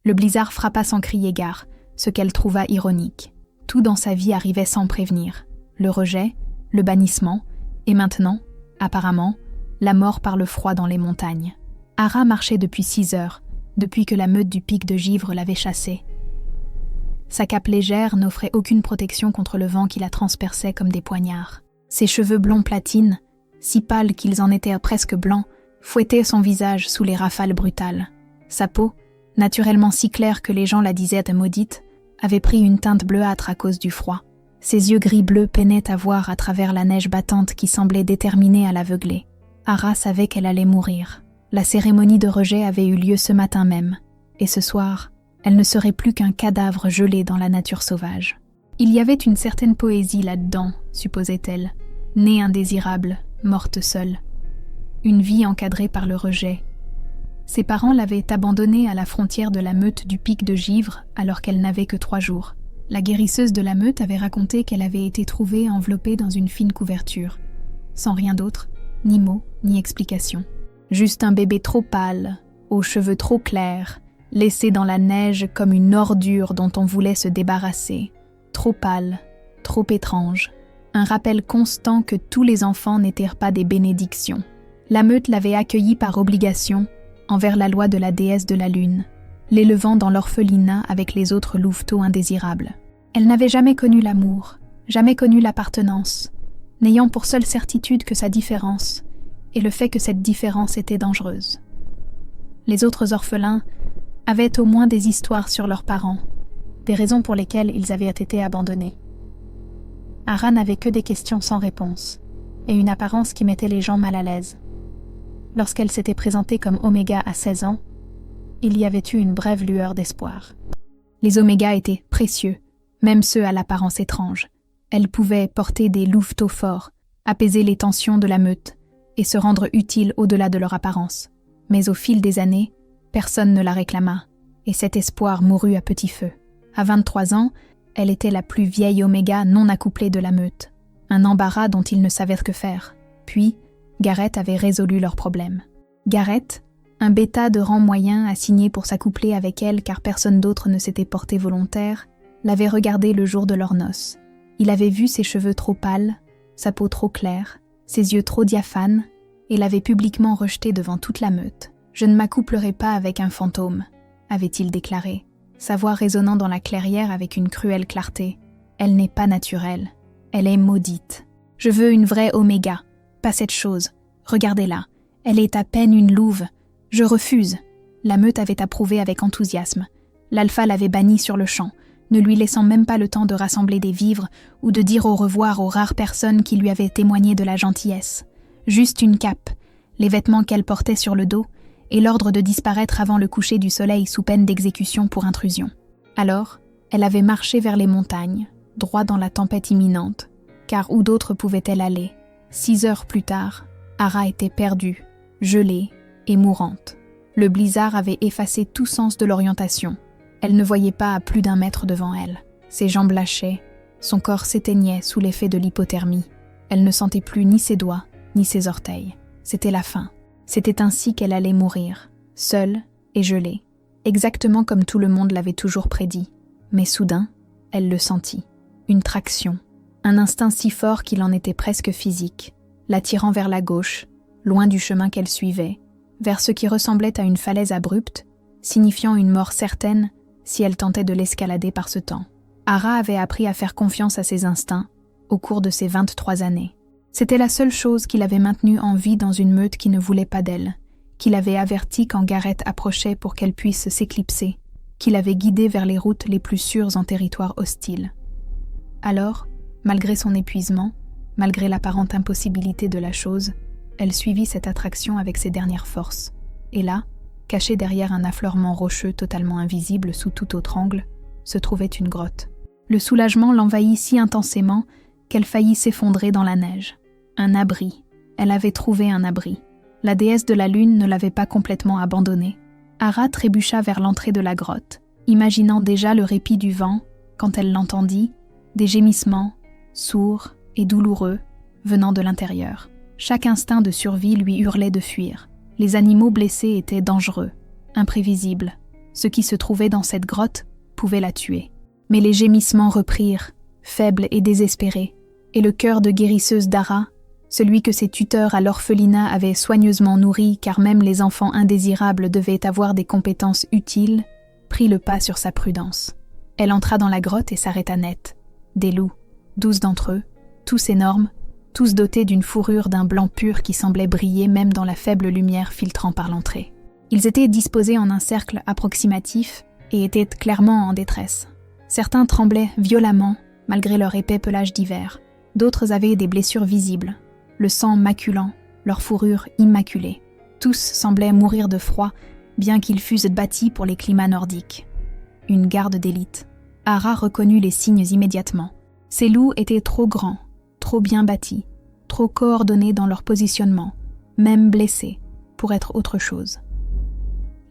Le blizzard frappa sans crier gare, ce qu'elle trouva ironique. Tout dans sa vie arrivait sans prévenir. Le rejet, le bannissement, et maintenant, apparemment, la mort par le froid dans les montagnes. Ara marchait depuis 6 heures, depuis que la meute du pic de Givre l'avait chassée. Sa cape légère n'offrait aucune protection contre le vent qui la transperçait comme des poignards. Ses cheveux blonds platine, si pâles qu'ils en étaient presque blancs, fouettaient son visage sous les rafales brutales. Sa peau, naturellement si claire que les gens la disaient maudite, avait pris une teinte bleuâtre à cause du froid. Ses yeux gris-bleus peinaient à voir à travers la neige battante qui semblait déterminée à l'aveugler. Ara savait qu'elle allait mourir. La cérémonie de rejet avait eu lieu ce matin même, et ce soir, elle ne serait plus qu'un cadavre gelé dans la nature sauvage. Il y avait une certaine poésie là-dedans, supposait-elle, née indésirable, morte seule. Une vie encadrée par le rejet. Ses parents l'avaient abandonnée à la frontière de la meute du pic de Givre alors qu'elle n'avait que 3 jours. La guérisseuse de la meute avait raconté qu'elle avait été trouvée enveloppée dans une fine couverture, sans rien d'autre, ni mots, ni explication. Juste un bébé trop pâle, aux cheveux trop clairs, laissé dans la neige comme une ordure dont on voulait se débarrasser. Trop pâle, trop étrange. Un rappel constant que tous les enfants n'étaient pas des bénédictions. La meute l'avait accueillie par obligation, envers la loi de la déesse de la lune, l'élevant dans l'orphelinat avec les autres louveteaux indésirables. Elle n'avait jamais connu l'amour, jamais connu l'appartenance, n'ayant pour seule certitude que sa différence, et le fait que cette différence était dangereuse. Les autres orphelins avaient au moins des histoires sur leurs parents, des raisons pour lesquelles ils avaient été abandonnés. Ara n'avait que des questions sans réponse, et une apparence qui mettait les gens mal à l'aise. Lorsqu'elle s'était présentée comme Oméga à 16 ans, il y avait eu une brève lueur d'espoir. Les Omégas étaient précieux, même ceux à l'apparence étrange. Elles pouvaient porter des louveteaux forts, apaiser les tensions de la meute et se rendre utiles au-delà de leur apparence. Mais au fil des années, personne ne la réclama, et cet espoir mourut à petit feu. À 23 ans, elle était la plus vieille Oméga non accouplée de la meute, un embarras dont ils ne savaient que faire. Puis, Gareth avait résolu leur problème. Gareth, un bêta de rang moyen assigné pour s'accoupler avec elle car personne d'autre ne s'était porté volontaire, l'avait regardée le jour de leurs noces. Il avait vu ses cheveux trop pâles, sa peau trop claire, ses yeux trop diaphanes, et l'avait publiquement rejetée devant toute la meute. « Je ne m'accouplerai pas avec un fantôme », avait-il déclaré, sa voix résonnant dans la clairière avec une cruelle clarté. « Elle n'est pas naturelle, elle est maudite. Je veux une vraie Oméga. Pas cette chose. Regardez-la. Elle est à peine une louve. Je refuse. » La meute avait approuvé avec enthousiasme. L'alpha l'avait bannie sur le champ, ne lui laissant même pas le temps de rassembler des vivres ou de dire au revoir aux rares personnes qui lui avaient témoigné de la gentillesse. Juste une cape, les vêtements qu'elle portait sur le dos, et l'ordre de disparaître avant le coucher du soleil sous peine d'exécution pour intrusion. Alors, elle avait marché vers les montagnes, droit dans la tempête imminente, car où d'autre pouvait-elle aller ? 6 heures plus tard, Ara était perdue, gelée et mourante. Le blizzard avait effacé tout sens de l'orientation. Elle ne voyait pas à plus d'1 mètre devant elle. Ses jambes lâchaient, son corps s'éteignait sous l'effet de l'hypothermie. Elle ne sentait plus ni ses doigts, ni ses orteils. C'était la fin. C'était ainsi qu'elle allait mourir, seule et gelée, exactement comme tout le monde l'avait toujours prédit. Mais soudain, elle le sentit. Une traction. Un instinct si fort qu'il en était presque physique, l'attirant vers la gauche, loin du chemin qu'elle suivait, vers ce qui ressemblait à une falaise abrupte, signifiant une mort certaine si elle tentait de l'escalader par ce temps. Ara avait appris à faire confiance à ses instincts au cours de ses 23 années. C'était la seule chose qui l'avait maintenue en vie dans une meute qui ne voulait pas d'elle, qui l'avait avertie quand Gareth approchait pour qu'elle puisse s'éclipser, qui l'avait guidée vers les routes les plus sûres en territoire hostile. Alors, malgré son épuisement, malgré l'apparente impossibilité de la chose, elle suivit cette attraction avec ses dernières forces. Et là, cachée derrière un affleurement rocheux totalement invisible sous tout autre angle, se trouvait une grotte. Le soulagement l'envahit si intensément qu'elle faillit s'effondrer dans la neige. Un abri. Elle avait trouvé un abri. La déesse de la lune ne l'avait pas complètement abandonnée. Ara trébucha vers l'entrée de la grotte, imaginant déjà le répit du vent, quand elle l'entendit, des gémissements, sourds et douloureux, venant de l'intérieur. Chaque instinct de survie lui hurlait de fuir. Les animaux blessés étaient dangereux, imprévisibles, Ce qui se trouvait dans cette grotte pouvait la tuer. Mais les gémissements reprirent, faibles et désespérés, et le cœur de guérisseuse d'Ara, celui que ses tuteurs à l'orphelinat avaient soigneusement nourri car même les enfants indésirables devaient avoir des compétences utiles, prit le pas sur sa prudence. Elle entra dans la grotte et s'arrêta net. Des loups, 12 d'entre eux, tous énormes, tous dotés d'une fourrure d'un blanc pur qui semblait briller même dans la faible lumière filtrant par l'entrée. Ils étaient disposés en un cercle approximatif et étaient clairement en détresse. Certains tremblaient violemment malgré leur épais pelage d'hiver. D'autres avaient des blessures visibles, le sang maculant, leur fourrure immaculée. Tous semblaient mourir de froid, bien qu'ils fussent bâtis pour les climats nordiques. Une garde d'élite. Ara reconnut les signes immédiatement. Ces loups étaient trop grands, trop bien bâtis, trop coordonnés dans leur positionnement, même blessés, pour être autre chose.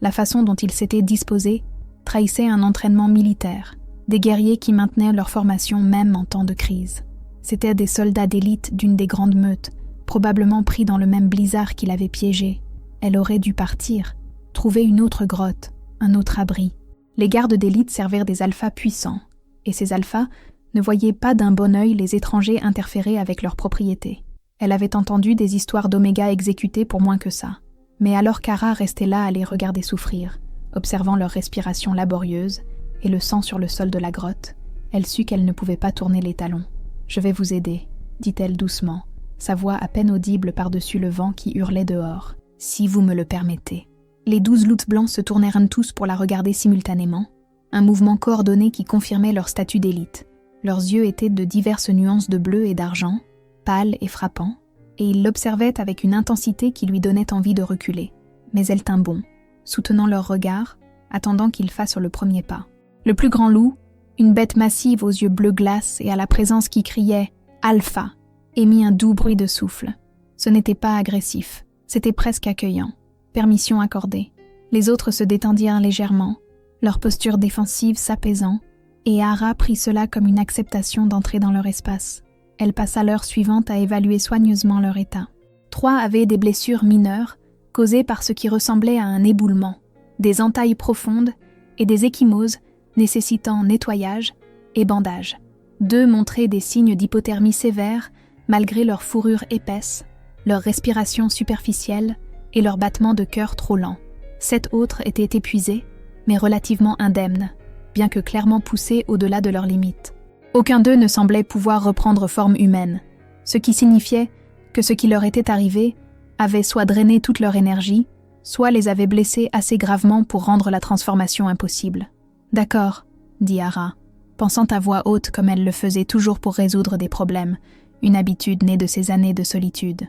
La façon dont ils s'étaient disposés trahissait un entraînement militaire, des guerriers qui maintenaient leur formation même en temps de crise. C'étaient des soldats d'élite d'une des grandes meutes, probablement pris dans le même blizzard qui l'avait piégée. Elle aurait dû partir, trouver une autre grotte, un autre abri. Les gardes d'élite servirent des alphas puissants, et ces alphas ne voyaient pas d'un bon œil les étrangers interférer avec leurs propriétés. Elle avait entendu des histoires d'Oméga exécutés pour moins que ça. Mais alors qu'Ara restait là à les regarder souffrir, observant leur respiration laborieuse et le sang sur le sol de la grotte, elle sut qu'elle ne pouvait pas tourner les talons. « Je vais vous aider », dit-elle doucement, sa voix à peine audible par-dessus le vent qui hurlait dehors. « Si vous me le permettez. » Les 12 loups blancs se tournèrent tous pour la regarder simultanément, un mouvement coordonné qui confirmait leur statut d'élite. Leurs yeux étaient de diverses nuances de bleu et d'argent, pâles et frappants, et ils l'observaient avec une intensité qui lui donnait envie de reculer. Mais elle tint bon, soutenant leur regard, attendant qu'ils fassent le premier pas. Le plus grand loup, une bête massive aux yeux bleu glace et à la présence qui criait « Alpha !» émit un doux bruit de souffle. Ce n'était pas agressif, c'était presque accueillant. Permission accordée. Les autres se détendirent légèrement, leur posture défensive s'apaisant, et Ara prit cela comme une acceptation d'entrer dans leur espace. Elle passa l'heure suivante à évaluer soigneusement leur état. 3 avaient des blessures mineures, causées par ce qui ressemblait à un éboulement, des entailles profondes et des ecchymoses nécessitant nettoyage et bandage. 2 montraient des signes d'hypothermie sévère malgré leur fourrure épaisse, leur respiration superficielle et leur battement de cœur trop lent. 7 autres étaient épuisés, mais relativement indemnes, bien que clairement poussés au-delà de leurs limites. Aucun d'eux ne semblait pouvoir reprendre forme humaine, ce qui signifiait que ce qui leur était arrivé avait soit drainé toute leur énergie, soit les avait blessés assez gravement pour rendre la transformation impossible. « D'accord », dit Ara, pensant à voix haute comme elle le faisait toujours pour résoudre des problèmes, une habitude née de ses années de solitude.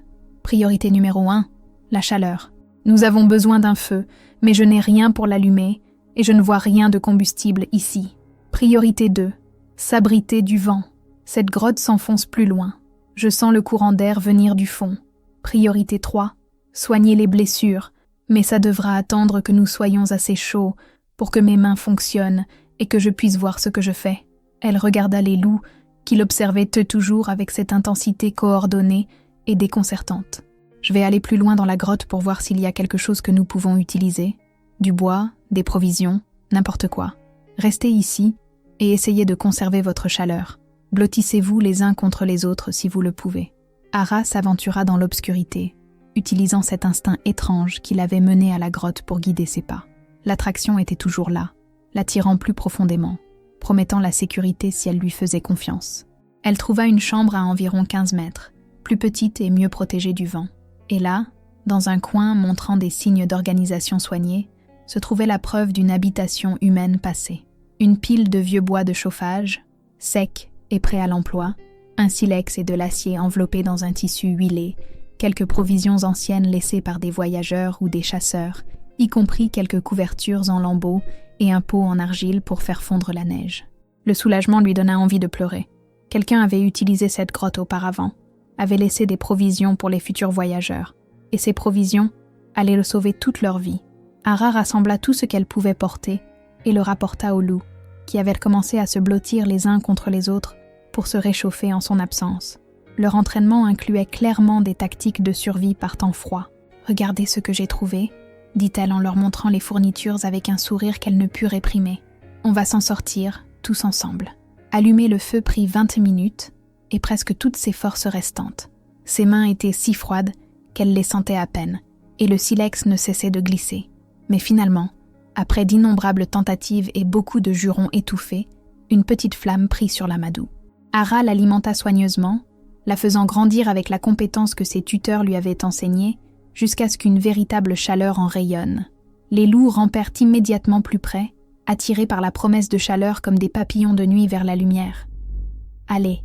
Priorité numéro 1, la chaleur. Nous avons besoin d'un feu, mais je n'ai rien pour l'allumer et je ne vois rien de combustible ici. Priorité 2, s'abriter du vent. Cette grotte s'enfonce plus loin. Je sens le courant d'air venir du fond. Priorité 3, soigner les blessures, mais ça devra attendre que nous soyons assez chauds pour que mes mains fonctionnent et que je puisse voir ce que je fais. Elle regarda les loups, qui l'observaient eux toujours avec cette intensité coordonnée et déconcertante. Je vais aller plus loin dans la grotte pour voir s'il y a quelque chose que nous pouvons utiliser. Du bois, des provisions, n'importe quoi. Restez ici et essayez de conserver votre chaleur. Blottissez-vous les uns contre les autres si vous le pouvez. Ara s'aventura dans l'obscurité, utilisant cet instinct étrange qui l'avait mené à la grotte pour guider ses pas. L'attraction était toujours là, l'attirant plus profondément, promettant la sécurité si elle lui faisait confiance. Elle trouva une chambre à environ 15 mètres, plus petite et mieux protégée du vent. Et là, dans un coin montrant des signes d'organisation soignée, se trouvait la preuve d'une habitation humaine passée. Une pile de vieux bois de chauffage, sec et prêt à l'emploi, un silex et de l'acier enveloppés dans un tissu huilé, quelques provisions anciennes laissées par des voyageurs ou des chasseurs, y compris quelques couvertures en lambeaux et un pot en argile pour faire fondre la neige. Le soulagement lui donna envie de pleurer. Quelqu'un avait utilisé cette grotte auparavant, avait laissé des provisions pour les futurs voyageurs, et ces provisions allaient le sauver toute leur vie. Ara rassembla tout ce qu'elle pouvait porter et le rapporta aux loups, qui avaient commencé à se blottir les uns contre les autres pour se réchauffer en son absence. Leur entraînement incluait clairement des tactiques de survie par temps froid. « Regardez ce que j'ai trouvé », dit-elle en leur montrant les fournitures avec un sourire qu'elle ne put réprimer. On va s'en sortir, tous ensemble. Allumer le feu prit 20 minutes, et presque toutes ses forces restantes. Ses mains étaient si froides qu'elle les sentait à peine, et le silex ne cessait de glisser. Mais finalement, après d'innombrables tentatives et beaucoup de jurons étouffés, une petite flamme prit sur l'amadou. Ara l'alimenta soigneusement, la faisant grandir avec la compétence que ses tuteurs lui avaient enseignée, jusqu'à ce qu'une véritable chaleur en rayonne. Les loups rampèrent immédiatement plus près, attirés par la promesse de chaleur comme des papillons de nuit vers la lumière. « Allez !»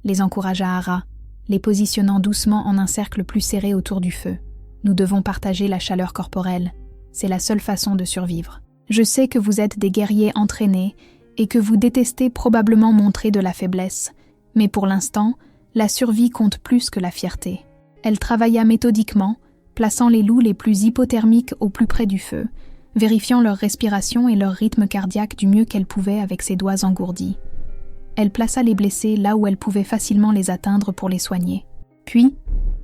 les encouragea Ara, les positionnant doucement en un cercle plus serré autour du feu. « Nous devons partager la chaleur corporelle. C'est la seule façon de survivre. Je sais que vous êtes des guerriers entraînés et que vous détestez probablement montrer de la faiblesse, mais pour l'instant, la survie compte plus que la fierté. » Elle travailla méthodiquement, plaçant les loups les plus hypothermiques au plus près du feu, vérifiant leur respiration et leur rythme cardiaque du mieux qu'elle pouvait avec ses doigts engourdis. Elle plaça les blessés là où elle pouvait facilement les atteindre pour les soigner. Puis,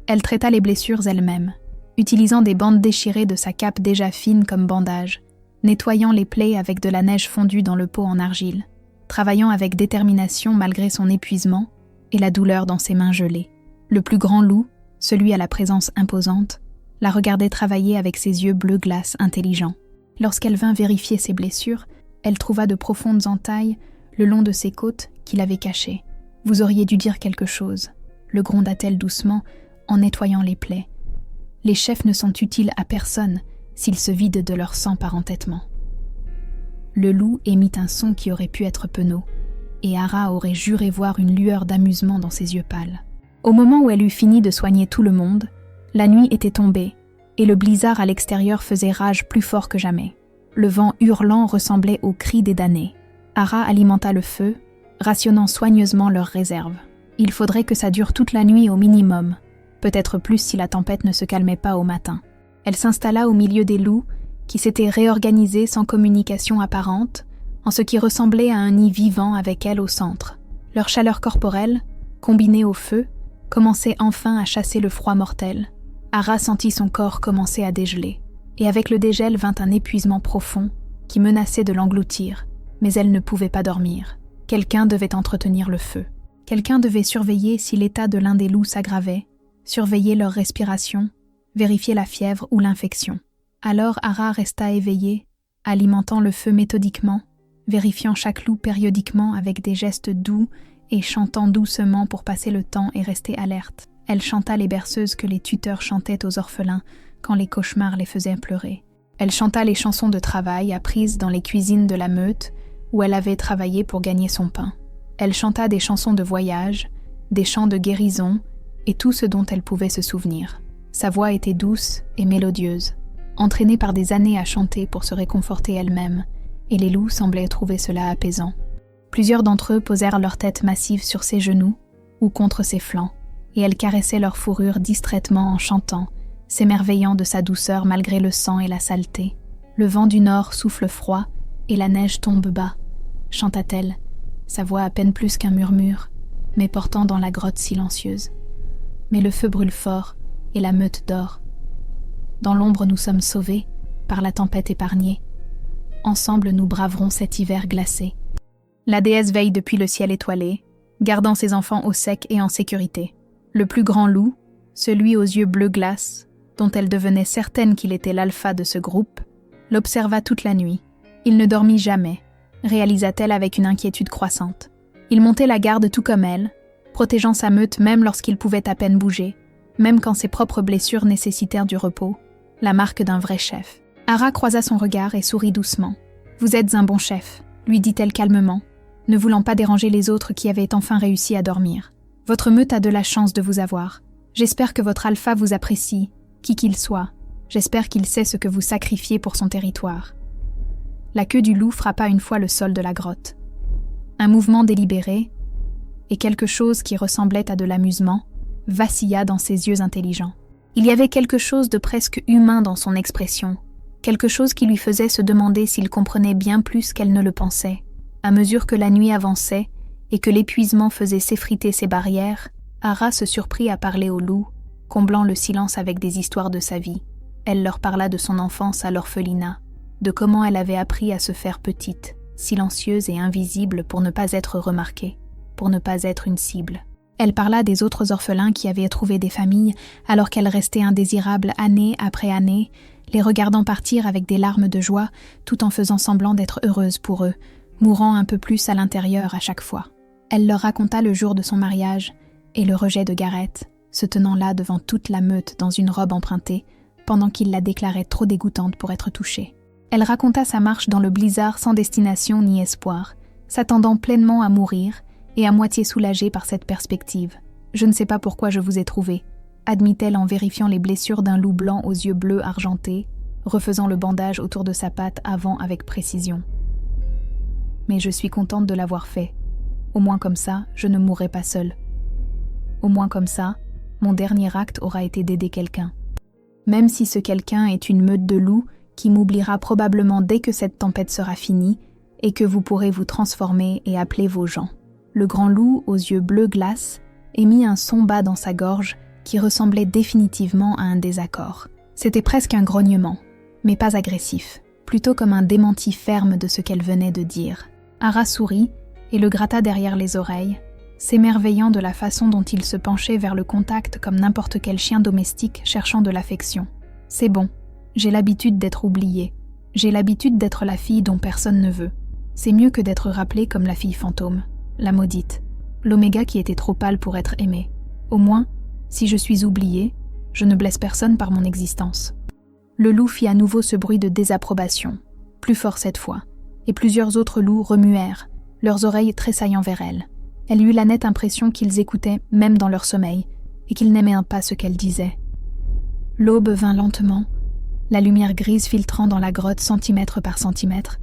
elle traita les blessures elle-même, utilisant des bandes déchirées de sa cape déjà fine comme bandage, nettoyant les plaies avec de la neige fondue dans le pot en argile, travaillant avec détermination malgré son épuisement et la douleur dans ses mains gelées. Le plus grand loup, celui à la présence imposante, la regardait travailler avec ses yeux bleu glace intelligents. Lorsqu'elle vint vérifier ses blessures, elle trouva de profondes entailles le long de ses côtes qui l'avaient cachées. « Vous auriez dû dire quelque chose », le gronda-t-elle doucement en nettoyant les plaies. « Les chefs ne sont utiles à personne s'ils se vident de leur sang par entêtement. » Le loup émit un son qui aurait pu être penaud, et Ara aurait juré voir une lueur d'amusement dans ses yeux pâles. Au moment où elle eut fini de soigner tout le monde, la nuit était tombée, et le blizzard à l'extérieur faisait rage plus fort que jamais. Le vent hurlant ressemblait aux cris des damnés. Ara alimenta le feu, rationnant soigneusement leurs réserves. Il faudrait que ça dure toute la nuit au minimum, peut-être plus si la tempête ne se calmait pas au matin. Elle s'installa au milieu des loups, qui s'étaient réorganisés sans communication apparente, en ce qui ressemblait à un nid vivant avec elle au centre. Leur chaleur corporelle, combinée au feu, commençait enfin à chasser le froid mortel. Ara sentit son corps commencer à dégeler, et avec le dégel vint un épuisement profond qui menaçait de l'engloutir, mais elle ne pouvait pas dormir. Quelqu'un devait entretenir le feu. Quelqu'un devait surveiller si l'état de l'un des loups s'aggravait, surveiller leur respiration, vérifier la fièvre ou l'infection. Alors Ara resta éveillée, alimentant le feu méthodiquement, vérifiant chaque loup périodiquement avec des gestes doux et chantant doucement pour passer le temps et rester alerte. Elle chanta les berceuses que les tuteurs chantaient aux orphelins quand les cauchemars les faisaient pleurer. Elle chanta les chansons de travail apprises dans les cuisines de la meute où elle avait travaillé pour gagner son pain. Elle chanta des chansons de voyage, des chants de guérison et tout ce dont elle pouvait se souvenir. Sa voix était douce et mélodieuse, entraînée par des années à chanter pour se réconforter elle-même, et les loups semblaient trouver cela apaisant. Plusieurs d'entre eux posèrent leur tête massive sur ses genoux ou contre ses flancs, et elle caressait leur fourrure distraitement en chantant, s'émerveillant de sa douceur malgré le sang et la saleté. Le vent du nord souffle froid et la neige tombe bas, chanta-t-elle, sa voix à peine plus qu'un murmure, mais portant dans la grotte silencieuse. Mais le feu brûle fort et la meute dort. Dans l'ombre nous sommes sauvés, par la tempête épargnée. Ensemble nous braverons cet hiver glacé. La déesse veille depuis le ciel étoilé, gardant ses enfants au sec et en sécurité. Le plus grand loup, celui aux yeux bleu glace, dont elle devenait certaine qu'il était l'alpha de ce groupe, l'observa toute la nuit. Il ne dormit jamais, réalisa-t-elle avec une inquiétude croissante. Il montait la garde tout comme elle, protégeant sa meute même lorsqu'il pouvait à peine bouger, même quand ses propres blessures nécessitèrent du repos, la marque d'un vrai chef. Ara croisa son regard et sourit doucement. « Vous êtes un bon chef », lui dit-elle calmement, ne voulant pas déranger les autres qui avaient enfin réussi à dormir. « Votre meute a de la chance de vous avoir. J'espère que votre alpha vous apprécie, qui qu'il soit. J'espère qu'il sait ce que vous sacrifiez pour son territoire. » La queue du loup frappa une fois le sol de la grotte. Un mouvement délibéré, et quelque chose qui ressemblait à de l'amusement, vacilla dans ses yeux intelligents. Il y avait quelque chose de presque humain dans son expression, quelque chose qui lui faisait se demander s'il comprenait bien plus qu'elle ne le pensait. À mesure que la nuit avançait et que l'épuisement faisait s'effriter ses barrières, Ara se surprit à parler au loup, comblant le silence avec des histoires de sa vie. Elle leur parla de son enfance à l'orphelinat, de comment elle avait appris à se faire petite, silencieuse et invisible pour ne pas être remarquée, pour ne pas être une cible. Elle parla des autres orphelins qui avaient trouvé des familles alors qu'elle restait indésirable année après année, les regardant partir avec des larmes de joie tout en faisant semblant d'être heureuse pour eux, mourant un peu plus à l'intérieur à chaque fois. Elle leur raconta le jour de son mariage et le rejet de Gareth, se tenant là devant toute la meute dans une robe empruntée, pendant qu'il la déclarait trop dégoûtante pour être touchée. Elle raconta sa marche dans le blizzard sans destination ni espoir, s'attendant pleinement à mourir et à moitié soulagée par cette perspective. « Je ne sais pas pourquoi je vous ai trouvé », admit-elle en vérifiant les blessures d'un loup blanc aux yeux bleus argentés, refaisant le bandage autour de sa patte avant avec précision. « Mais je suis contente de l'avoir fait. Au moins comme ça, je ne mourrai pas seule. Au moins comme ça, mon dernier acte aura été d'aider quelqu'un. Même si ce quelqu'un est une meute de loups qui m'oubliera probablement dès que cette tempête sera finie et que vous pourrez vous transformer et appeler vos gens. » Le grand loup, aux yeux bleus glace, émit un son bas dans sa gorge qui ressemblait définitivement à un désaccord. C'était presque un grognement, mais pas agressif, plutôt comme un démenti ferme de ce qu'elle venait de dire. Ara sourit et le gratta derrière les oreilles, s'émerveillant de la façon dont il se penchait vers le contact comme n'importe quel chien domestique cherchant de l'affection. « C'est bon, j'ai l'habitude d'être oubliée. J'ai l'habitude d'être la fille dont personne ne veut. C'est mieux que d'être rappelée comme la fille fantôme. La maudite, l'oméga qui était trop pâle pour être aimée. Au moins, si je suis oubliée, je ne blesse personne par mon existence. » Le loup fit à nouveau ce bruit de désapprobation, plus fort cette fois, et plusieurs autres loups remuèrent, leurs oreilles tressaillant vers elle. Elle eut la nette impression qu'ils écoutaient même dans leur sommeil, et qu'ils n'aimaient pas ce qu'elle disait. L'aube vint lentement, la lumière grise filtrant dans la grotte centimètre par centimètre,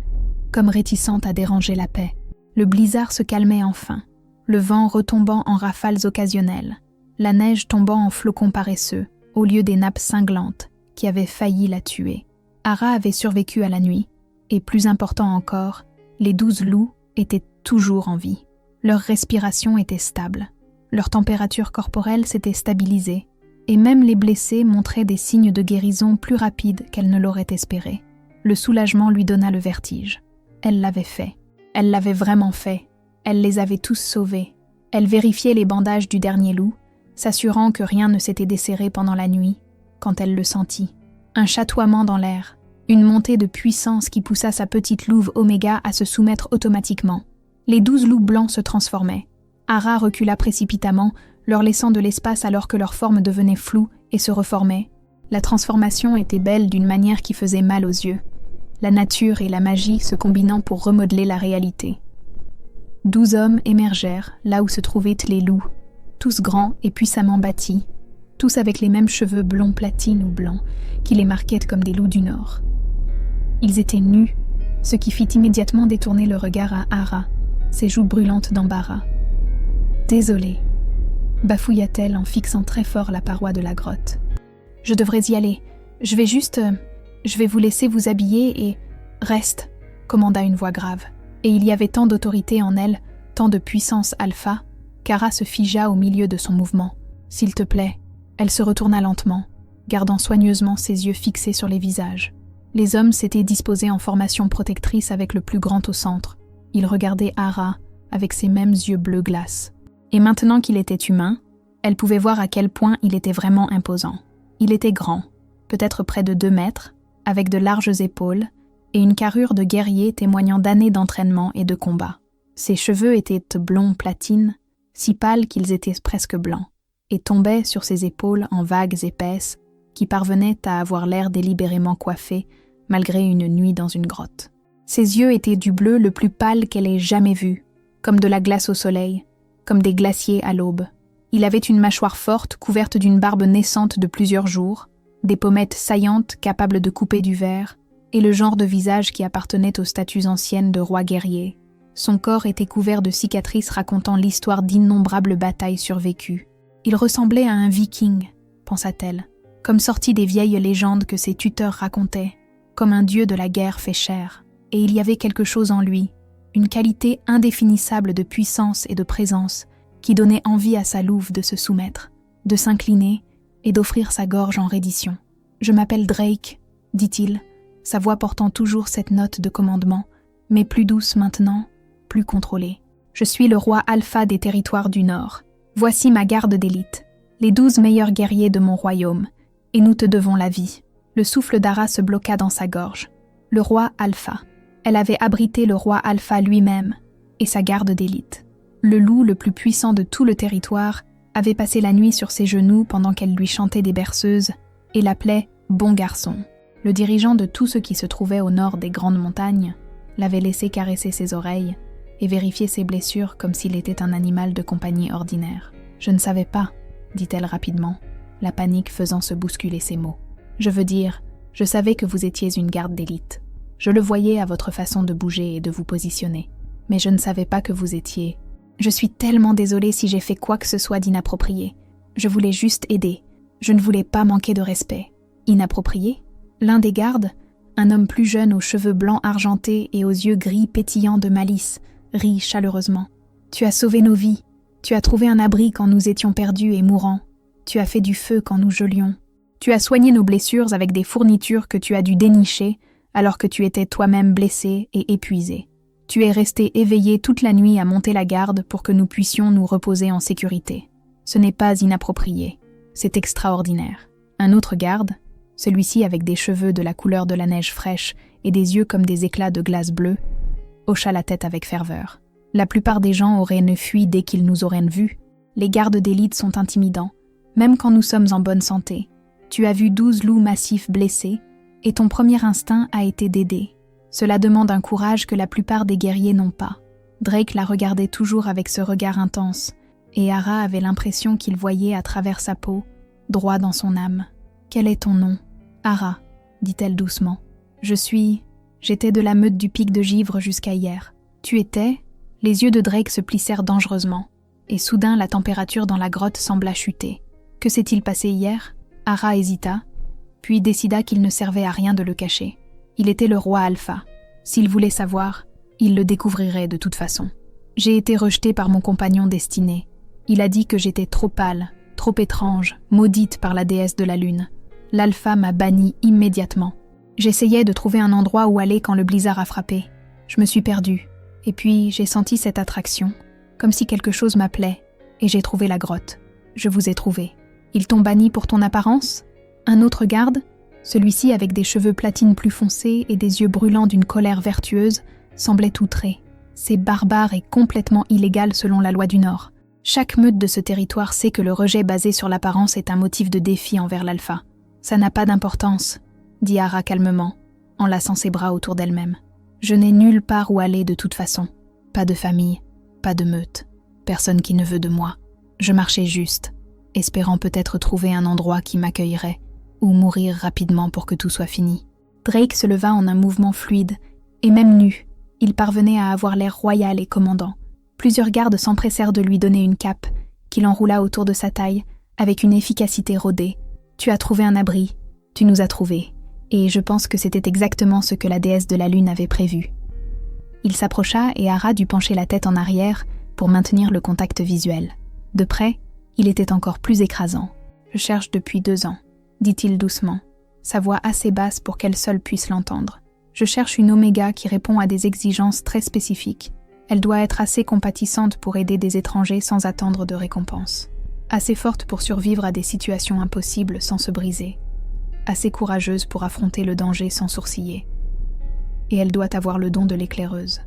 comme réticente à déranger la paix. Le blizzard se calmait enfin, le vent retombant en rafales occasionnelles, la neige tombant en flocons paresseux, au lieu des nappes cinglantes qui avaient failli la tuer. Ara avait survécu à la nuit, et plus important encore, les 12 loups étaient toujours en vie. Leur respiration était stable, leur température corporelle s'était stabilisée, et même les blessés montraient des signes de guérison plus rapides qu'elle ne l'aurait espéré. Le soulagement lui donna le vertige. Elle l'avait fait. Elle l'avait vraiment fait. Elle les avait tous sauvés. Elle vérifiait les bandages du dernier loup, s'assurant que rien ne s'était desserré pendant la nuit, quand elle le sentit. Un chatoiement dans l'air, une montée de puissance qui poussa sa petite louve Oméga à se soumettre automatiquement. Les 12 loups blancs se transformaient. Ara recula précipitamment, leur laissant de l'espace alors que leur forme devenait floue et se reformait. La transformation était belle d'une manière qui faisait mal aux yeux. La nature et la magie se combinant pour remodeler la réalité. 12 hommes émergèrent là où se trouvaient les loups, tous grands et puissamment bâtis, tous avec les mêmes cheveux blonds platine ou blancs qui les marquaient comme des loups du Nord. Ils étaient nus, ce qui fit immédiatement détourner le regard à Ara, ses joues brûlantes d'embarras. « Désolée », bafouilla-t-elle en fixant très fort la paroi de la grotte. « Je devrais y aller. Je vais vous laisser vous habiller et... Reste, commanda une voix grave. Et il y avait tant d'autorité en elle, tant de puissance alpha, qu'Ara se figea au milieu de son mouvement. S'il te plaît. Elle se retourna lentement, gardant soigneusement ses yeux fixés sur les visages. Les hommes s'étaient disposés en formation protectrice avec le plus grand au centre. Ils regardaient Ara avec ses mêmes yeux bleu glace. Et maintenant qu'il était humain, elle pouvait voir à quel point il était vraiment imposant. Il était grand, peut-être près de 2 mètres, avec de larges épaules et une carrure de guerrier témoignant d'années d'entraînement et de combat. Ses cheveux étaient blonds platine, si pâles qu'ils étaient presque blancs, et tombaient sur ses épaules en vagues épaisses qui parvenaient à avoir l'air délibérément coiffé malgré une nuit dans une grotte. Ses yeux étaient du bleu le plus pâle qu'elle ait jamais vu, comme de la glace au soleil, comme des glaciers à l'aube. Il avait une mâchoire forte couverte d'une barbe naissante de plusieurs jours, des pommettes saillantes capables de couper du verre, et le genre de visage qui appartenait aux statues anciennes de rois guerriers. Son corps était couvert de cicatrices racontant l'histoire d'innombrables batailles survécues. Il ressemblait à un viking, pensa-t-elle, comme sorti des vieilles légendes que ses tuteurs racontaient, comme un dieu de la guerre fait chair. Et il y avait quelque chose en lui, une qualité indéfinissable de puissance et de présence, qui donnait envie à sa louve de se soumettre, de s'incliner et d'offrir sa gorge en reddition. Je m'appelle Drake, dit-il, sa voix portant toujours cette note de commandement, mais plus douce maintenant, plus contrôlée. Je suis le roi alpha des territoires du Nord. Voici ma garde d'élite, les 12 meilleurs guerriers de mon royaume, et nous te devons la vie. Le souffle d'Ara se bloqua dans sa gorge. Le roi alpha. Elle avait abrité le roi alpha lui-même et sa garde d'élite. Le loup le plus puissant de tout le territoire avait passé la nuit sur ses genoux pendant qu'elle lui chantait des berceuses et l'appelait « bon garçon ». Le dirigeant de tout ce qui se trouvait au nord des grandes montagnes l'avait laissé caresser ses oreilles et vérifier ses blessures comme s'il était un animal de compagnie ordinaire. « Je ne savais pas », dit-elle rapidement, la panique faisant se bousculer ses mots. « Je veux dire, je savais que vous étiez une garde d'élite. Je le voyais à votre façon de bouger et de vous positionner. Mais je ne savais pas que vous étiez... Je suis tellement désolée si j'ai fait quoi que ce soit d'inapproprié. Je voulais juste aider. Je ne voulais pas manquer de respect. » Inapproprié ? L'un des gardes, un homme plus jeune aux cheveux blancs argentés et aux yeux gris pétillants de malice, rit chaleureusement. « Tu as sauvé nos vies. Tu as trouvé un abri quand nous étions perdus et mourants. Tu as fait du feu quand nous gelions. Tu as soigné nos blessures avec des fournitures que tu as dû dénicher alors que tu étais toi-même blessé et épuisé. Tu es resté éveillé toute la nuit à monter la garde pour que nous puissions nous reposer en sécurité. Ce n'est pas inapproprié. C'est extraordinaire. » Un autre garde, celui-ci avec des cheveux de la couleur de la neige fraîche et des yeux comme des éclats de glace bleue, hocha la tête avec ferveur. « La plupart des gens auraient fui dès qu'ils nous auraient vus. Les gardes d'élite sont intimidants, même quand nous sommes en bonne santé. Tu as vu 12 loups massifs blessés, et ton premier instinct a été d'aider. Cela demande un courage que la plupart des guerriers n'ont pas. » Drake la regardait toujours avec ce regard intense, et Ara avait l'impression qu'il voyait à travers sa peau, droit dans son âme. « Quel est ton nom ?»« Ara, » dit-elle doucement. « J'étais de la meute du pic de Givre jusqu'à hier. »« Tu étais ?» Les yeux de Drake se plissèrent dangereusement, et soudain la température dans la grotte sembla chuter. « Que s'est-il passé hier ?» Ara hésita, puis décida qu'il ne servait à rien de le cacher. Il était le roi alpha. S'il voulait savoir, il le découvrirait de toute façon. « J'ai été rejetée par mon compagnon destiné. Il a dit que j'étais trop pâle, trop étrange, maudite par la déesse de la lune. L'alpha m'a bannie immédiatement. J'essayais de trouver un endroit où aller quand le blizzard a frappé. Je me suis perdue. Et puis j'ai senti cette attraction, comme si quelque chose m'appelait, et j'ai trouvé la grotte. Je vous ai trouvé. Ils t'ont banni pour ton apparence ?» Un autre garde, celui-ci avec des cheveux platine plus foncés et des yeux brûlants d'une colère vertueuse, semblait outré. C'est barbare et complètement illégal selon la loi du Nord. Chaque meute de ce territoire sait que le rejet basé sur l'apparence est un motif de défi envers l'alpha. « Ça n'a pas d'importance, » dit Ara calmement, en laçant ses bras autour d'elle-même. « Je n'ai nulle part où aller de toute façon. Pas de famille, pas de meute, personne qui ne veut de moi. Je marchais juste, espérant peut-être trouver un endroit qui m'accueillerait, ou mourir rapidement pour que tout soit fini. » Drake se leva en un mouvement fluide, et même nu, il parvenait à avoir l'air royal et commandant. Plusieurs gardes s'empressèrent de lui donner une cape, qu'il enroula autour de sa taille, avec une efficacité rodée. « Tu as trouvé un abri, tu nous as trouvés, et je pense que c'était exactement ce que la déesse de la lune avait prévu. » Il s'approcha et Ara dut pencher la tête en arrière pour maintenir le contact visuel. De près, il était encore plus écrasant. « Je cherche depuis 2 ans, » dit-il doucement, sa voix assez basse pour qu'elle seule puisse l'entendre. « Je cherche une Oméga qui répond à des exigences très spécifiques. Elle doit être assez compatissante pour aider des étrangers sans attendre de récompense. Assez forte pour survivre à des situations impossibles sans se briser. Assez courageuse pour affronter le danger sans sourciller. Et elle doit avoir le don de l'éclaireuse. »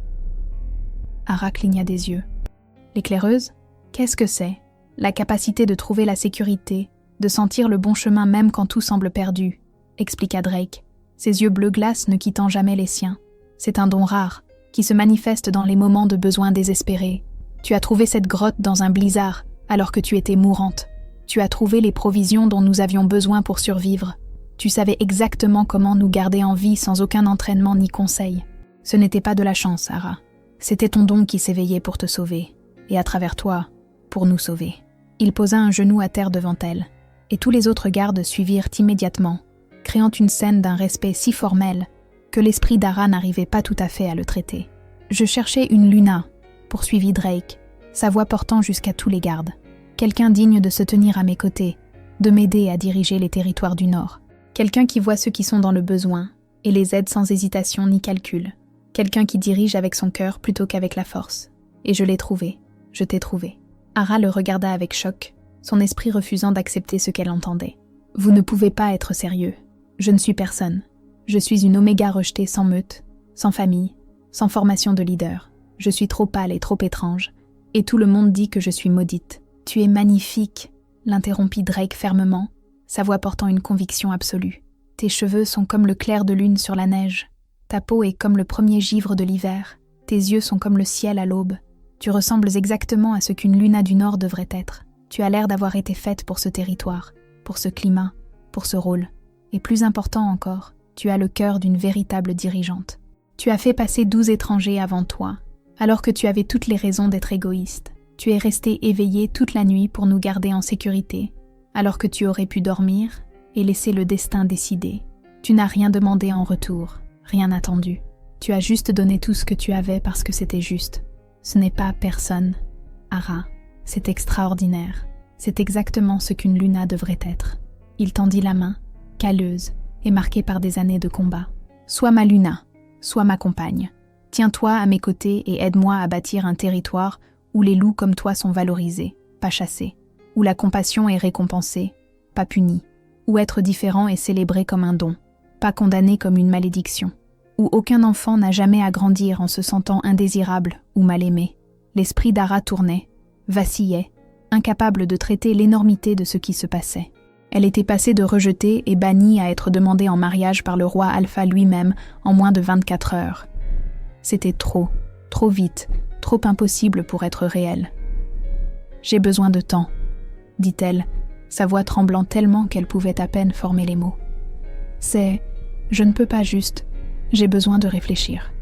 Ara cligna des yeux. « L'éclaireuse ? Qu'est-ce que c'est ? » « La capacité de trouver la sécurité, de sentir le bon chemin même quand tout semble perdu, » expliqua Drake, ses yeux bleu glace ne quittant jamais les siens. « C'est un don rare, qui se manifeste dans les moments de besoin désespérés. Tu as trouvé cette grotte dans un blizzard, alors que tu étais mourante. Tu as trouvé les provisions dont nous avions besoin pour survivre. Tu savais exactement comment nous garder en vie sans aucun entraînement ni conseil. Ce n'était pas de la chance, Ara. C'était ton don qui s'éveillait pour te sauver, et à travers toi, pour nous sauver. » Il posa un genou à terre devant elle, et tous les autres gardes suivirent immédiatement, créant une scène d'un respect si formel que l'esprit d'Ara n'arrivait pas tout à fait à le traiter. « Je cherchais une Luna, » poursuivit Drake, sa voix portant jusqu'à tous les gardes. « Quelqu'un digne de se tenir à mes côtés, de m'aider à diriger les territoires du Nord. Quelqu'un qui voit ceux qui sont dans le besoin et les aide sans hésitation ni calcul. Quelqu'un qui dirige avec son cœur plutôt qu'avec la force. Et je l'ai trouvé. Je t'ai trouvé. Ara le regarda avec choc, son esprit refusant d'accepter ce qu'elle entendait. Vous ne pouvez pas être sérieux. Je ne suis personne. Je suis une oméga rejetée sans meute, sans famille, sans formation de leader. Je suis trop pâle et trop étrange. Et tout le monde dit que je suis maudite. Tu es magnifique, l'interrompit Drake fermement, sa voix portant une conviction absolue. Tes cheveux sont comme le clair de lune sur la neige. Ta peau est comme le premier givre de l'hiver. Tes yeux sont comme le ciel à l'aube. Tu ressembles exactement à ce qu'une Luna du Nord devrait être. Tu as l'air d'avoir été faite pour ce territoire, pour ce climat, pour ce rôle. Et plus important encore, tu as le cœur d'une véritable dirigeante. Tu as fait passer 12 étrangers avant toi, alors que tu avais toutes les raisons d'être égoïste. Tu es resté éveillé toute la nuit pour nous garder en sécurité, alors que tu aurais pu dormir et laisser le destin décider. Tu n'as rien demandé en retour, rien attendu. Tu as juste donné tout ce que tu avais parce que c'était juste. Ce n'est pas personne, Ara. C'est extraordinaire. C'est exactement ce qu'une Luna devrait être. Il tendit la main, calleuse et marquée par des années de combat. Sois ma Luna, sois ma compagne. Tiens-toi à mes côtés et aide-moi à bâtir un territoire où les loups comme toi sont valorisés, pas chassés. Où la compassion est récompensée, pas punie. Où être différent est célébré comme un don, pas condamné comme une malédiction. Où aucun enfant n'a jamais à grandir en se sentant indésirable ou mal aimé. L'esprit d'Ara tournait, vacillait, incapable de traiter l'énormité de ce qui se passait. Elle était passée de rejetée et bannie à être demandée en mariage par le roi Alpha lui-même en moins de 24 heures. C'était trop vite, trop impossible pour être réel. « J'ai besoin de temps », dit-elle, sa voix tremblant tellement qu'elle pouvait à peine former les mots. « Je ne peux pas juste, j'ai besoin de réfléchir. »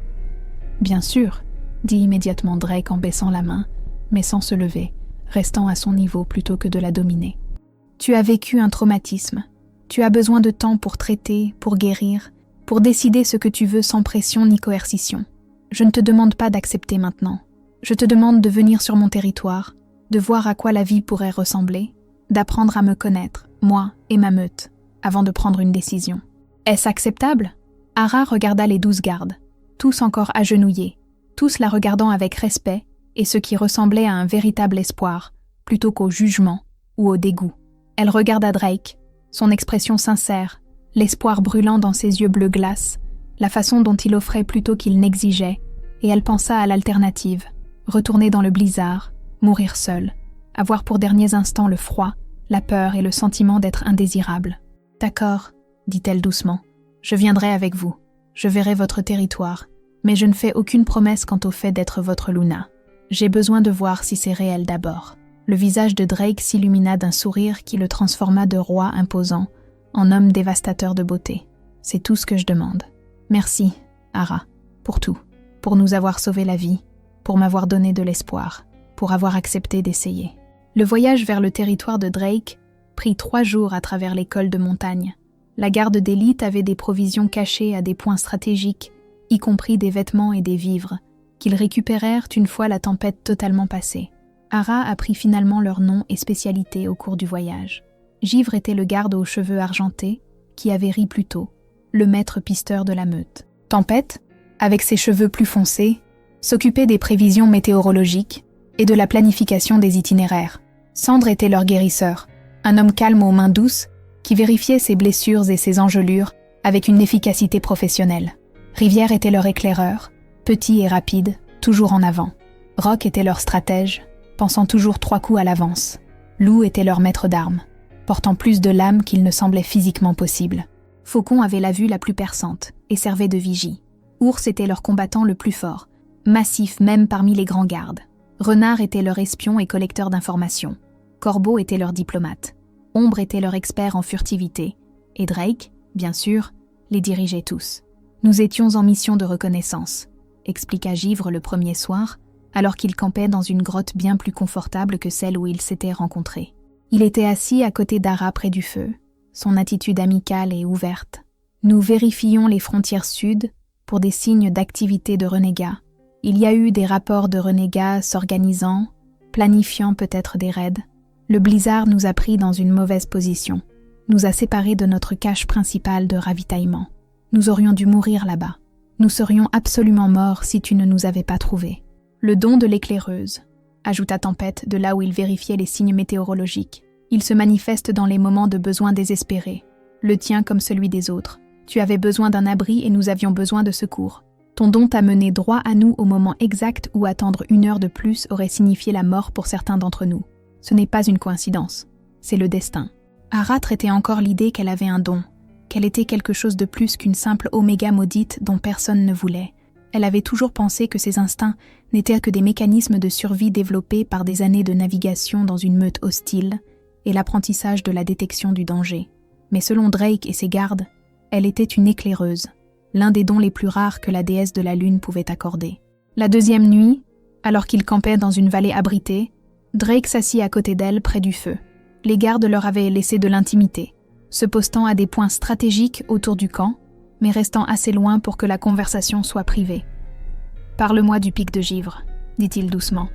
« Bien sûr, » dit immédiatement Drake en baissant la main, mais sans se lever, restant à son niveau plutôt que de la dominer. « Tu as vécu un traumatisme. Tu as besoin de temps pour traiter, pour guérir, pour décider ce que tu veux sans pression ni coercition. Je ne te demande pas d'accepter maintenant. Je te demande de venir sur mon territoire, de voir à quoi la vie pourrait ressembler, d'apprendre à me connaître, moi et ma meute, avant de prendre une décision. Est-ce acceptable ?» Ara regarda les 12 gardes, tous encore agenouillés, tous la regardant avec respect et ce qui ressemblait à un véritable espoir, plutôt qu'au jugement ou au dégoût. Elle regarda Drake, son expression sincère, l'espoir brûlant dans ses yeux bleus glace, la façon dont il offrait plutôt qu'il n'exigeait, et elle pensa à l'alternative, retourner dans le blizzard, mourir seule, avoir pour derniers instants le froid, la peur et le sentiment d'être indésirable. « D'accord, » dit-elle doucement, « je viendrai avec vous, je verrai votre territoire, mais je ne fais aucune promesse quant au fait d'être votre Luna. J'ai besoin de voir si c'est réel d'abord. » Le visage de Drake s'illumina d'un sourire qui le transforma de roi imposant en homme dévastateur de beauté. « C'est tout ce que je demande. Merci, Ara, pour tout, pour nous avoir sauvé la vie, pour m'avoir donné de l'espoir, pour avoir accepté d'essayer. » Le voyage vers le territoire de Drake prit 3 jours à travers les cols de montagne. La garde d'élite avait des provisions cachées à des points stratégiques, y compris des vêtements et des vivres, qu'ils récupérèrent une fois la tempête totalement passée. Ara apprit finalement leurs noms et spécialités au cours du voyage. Givre était le garde aux cheveux argentés, qui avait ri plus tôt, le maître pisteur de la meute. Tempête, avec ses cheveux plus foncés, s'occupait des prévisions météorologiques et de la planification des itinéraires. Cendre était leur guérisseur, un homme calme aux mains douces qui vérifiait ses blessures et ses engelures avec une efficacité professionnelle. Rivière était leur éclaireur, petit et rapide, toujours en avant. Roc était leur stratège, pensant toujours 3 coups à l'avance. Loup était leur maître d'armes, portant plus de lame qu'il ne semblait physiquement possible. Faucon avait la vue la plus perçante et servait de vigie. Ours était leur combattant le plus fort, massif même parmi les grands gardes. Renard était leur espion et collecteur d'informations. Corbeau était leur diplomate. Ombre était leur expert en furtivité. Et Drake, bien sûr, les dirigeait tous. « Nous étions en mission de reconnaissance », expliqua Givre le premier soir, alors qu'il campait dans une grotte bien plus confortable que celle où ils s'étaient rencontrés. Il était assis à côté d'Ara près du feu, son attitude amicale et ouverte. « Nous vérifions les frontières sud pour des signes d'activité de renégats. Il y a eu des rapports de renégats s'organisant, planifiant peut-être des raids. Le blizzard nous a pris dans une mauvaise position. nous a séparés de notre cache principale de ravitaillement. Nous aurions dû mourir là-bas. Nous serions absolument morts si tu ne nous avais pas trouvés. Le don de l'éclaireuse, ajouta Tempête de là où il vérifiait les signes météorologiques. Il se manifeste dans les moments de besoin désespérés, le tien comme celui des autres. Tu avais besoin d'un abri et nous avions besoin de secours. Ton don t'a mené droit à nous au moment exact où attendre 1 heure de plus aurait signifié la mort pour certains d'entre nous. Ce n'est pas une coïncidence, c'est le destin. Ara traitait encore l'idée qu'elle avait un don, qu'elle était quelque chose de plus qu'une simple oméga maudite dont personne ne voulait. Elle avait toujours pensé que ses instincts n'étaient que des mécanismes de survie développés par des années de navigation dans une meute hostile et l'apprentissage de la détection du danger. Mais selon Drake et ses gardes, elle était une éclaireuse, l'un des dons les plus rares que la déesse de la lune pouvait accorder. La deuxième nuit, alors qu'ils campaient dans une vallée abritée, Drake s'assit à côté d'elle près du feu. Les gardes leur avaient laissé de l'intimité, se postant à des points stratégiques autour du camp, mais restant assez loin pour que la conversation soit privée. « Parle-moi du pic de Givre, dit-il doucement.